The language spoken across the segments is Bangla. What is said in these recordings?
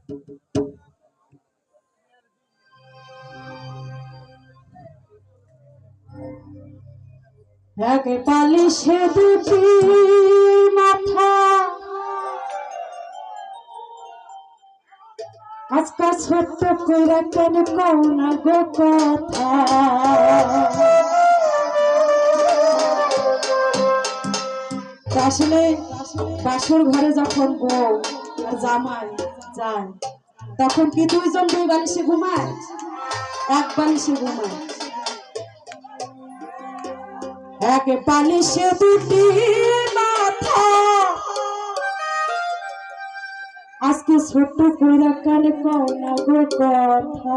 এক বালিশে দুটি মাথা আজকা ছোট্ট কইরা কেন কও না গো কথা আসলে বাসর ঘরে যখন বউ আর জামাই যায় তখন কি দুইজন দুই বালিশে ঘুমায়? এক বালিশে ঘুমায়। এক বালিশে দুটি মাথা আজকে ছোট্ট কইরা কানে কও না গো কথা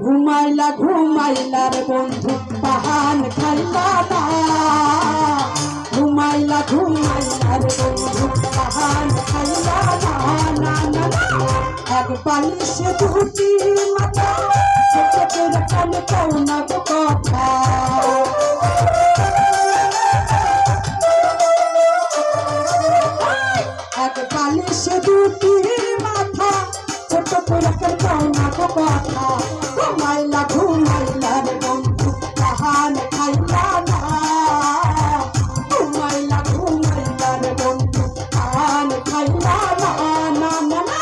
ঘুমাইলা ঘুমাইলা রে বন্ধু পাহান খাইলা না ঘুমাইলা ঘুমাইলা রে বন্ধু পাহান খাইলা না না না এক বালিশে দুটি মাথা ছোট্ট কইরা কানে কও না গো কথা এক বালিশে দুটি মাথা ছোট্ট কইরা কানে কও না গো কথা ঘুমাইলা ঘুমাইলা রে বন্ধু পাহান খাইলা না ঘুমাইলা ঘুমাইলা রে বন্ধু পাহান খাইলা না না না না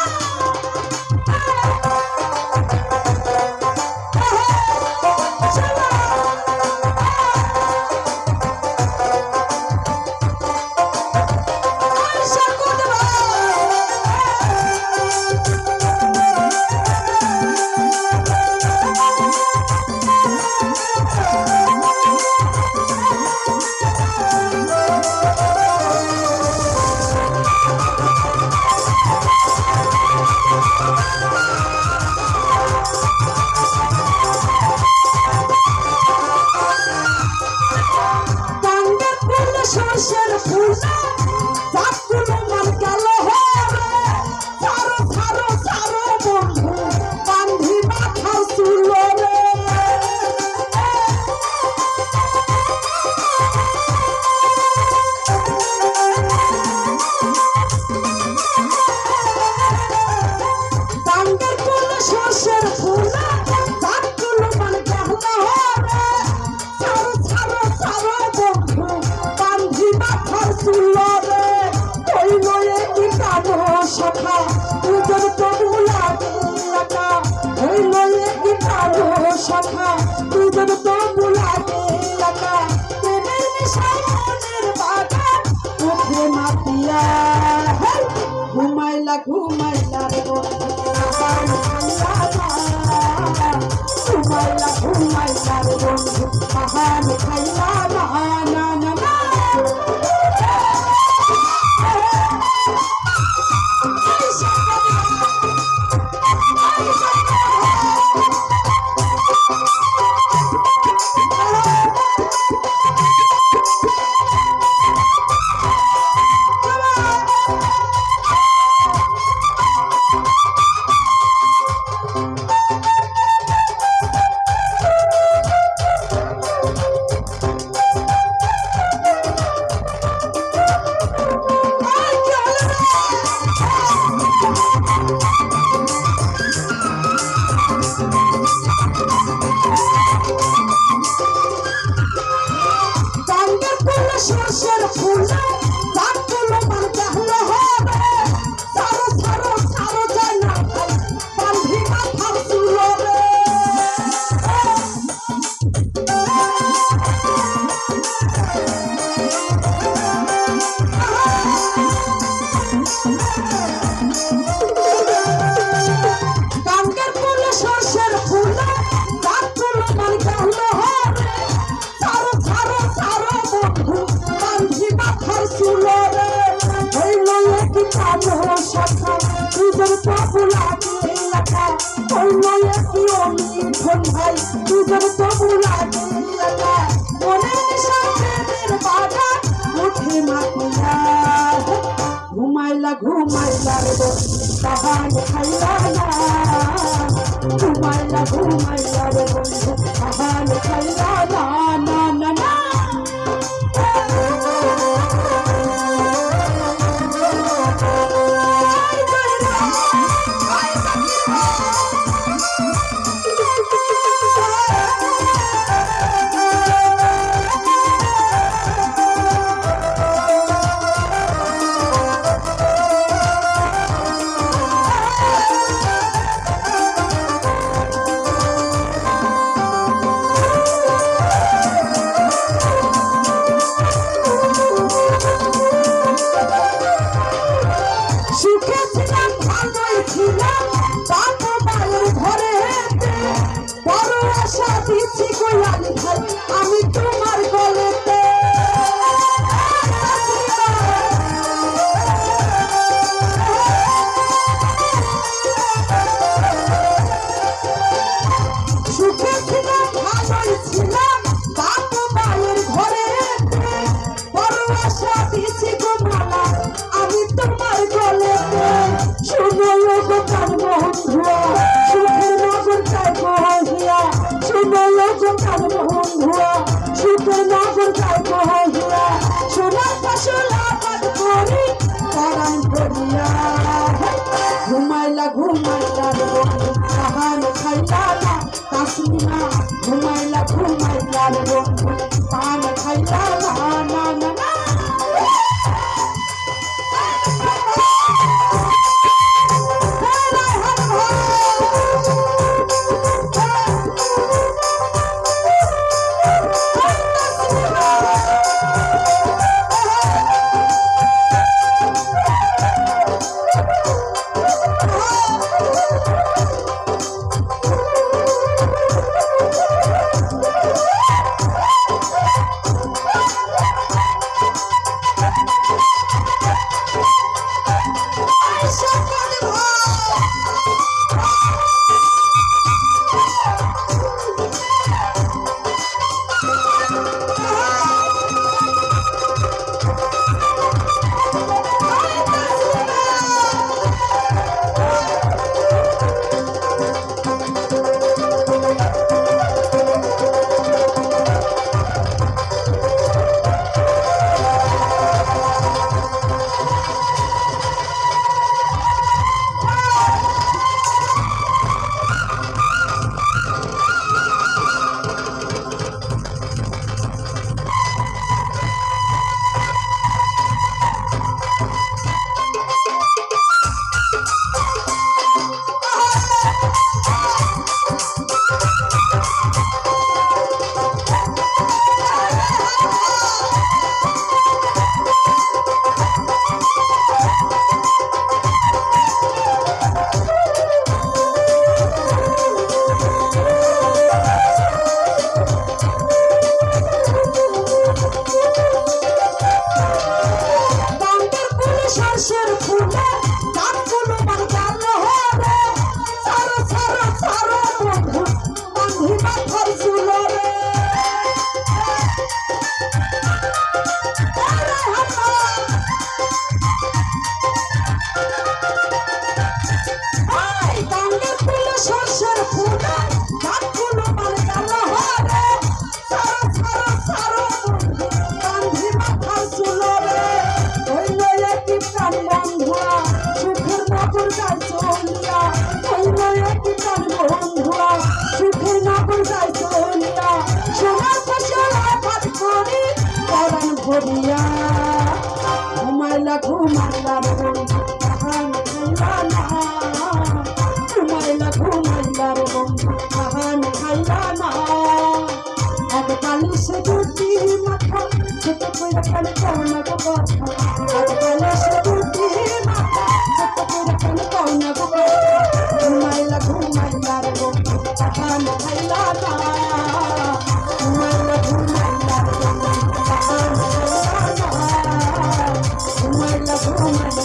ঘুমাইলা ঘুমাইলা রে ঘুমাইলা ঘুমাইলা রে বন্ধু পাহান খাইলা না না না না ভাই দুজন তবু লাগে মনের সাথে বাধা উঠে মাথা ঘুমাইলা ঘুমাইলা রে তাহার খাইলা না ঘুমাইলা ঘুমাইলা রে বন্ধু তাহার খাইলা না না না না ঘুমাইলার বন্ধু পান খাইলা না না না না ঘুমাইলা ঘুমাইলার বন্ধু পান খাইলা না ঘুমাইলা ঘুমাইলার বন্ধু পান খাইলা না এক বালিশে দুটি মাথা ছোট করে খালি কওনা গো কথা এক বালিশে দুটি মাথা ছোট করে খালি কওনা গো কথা ঘুমাইলা ঘুমাইলার বন্ধু পান খাইলা না ঘুমাইলা ঘুমাইলার বন্ধু পান খাইলা না ঘুমাইলা ঘুমাইলা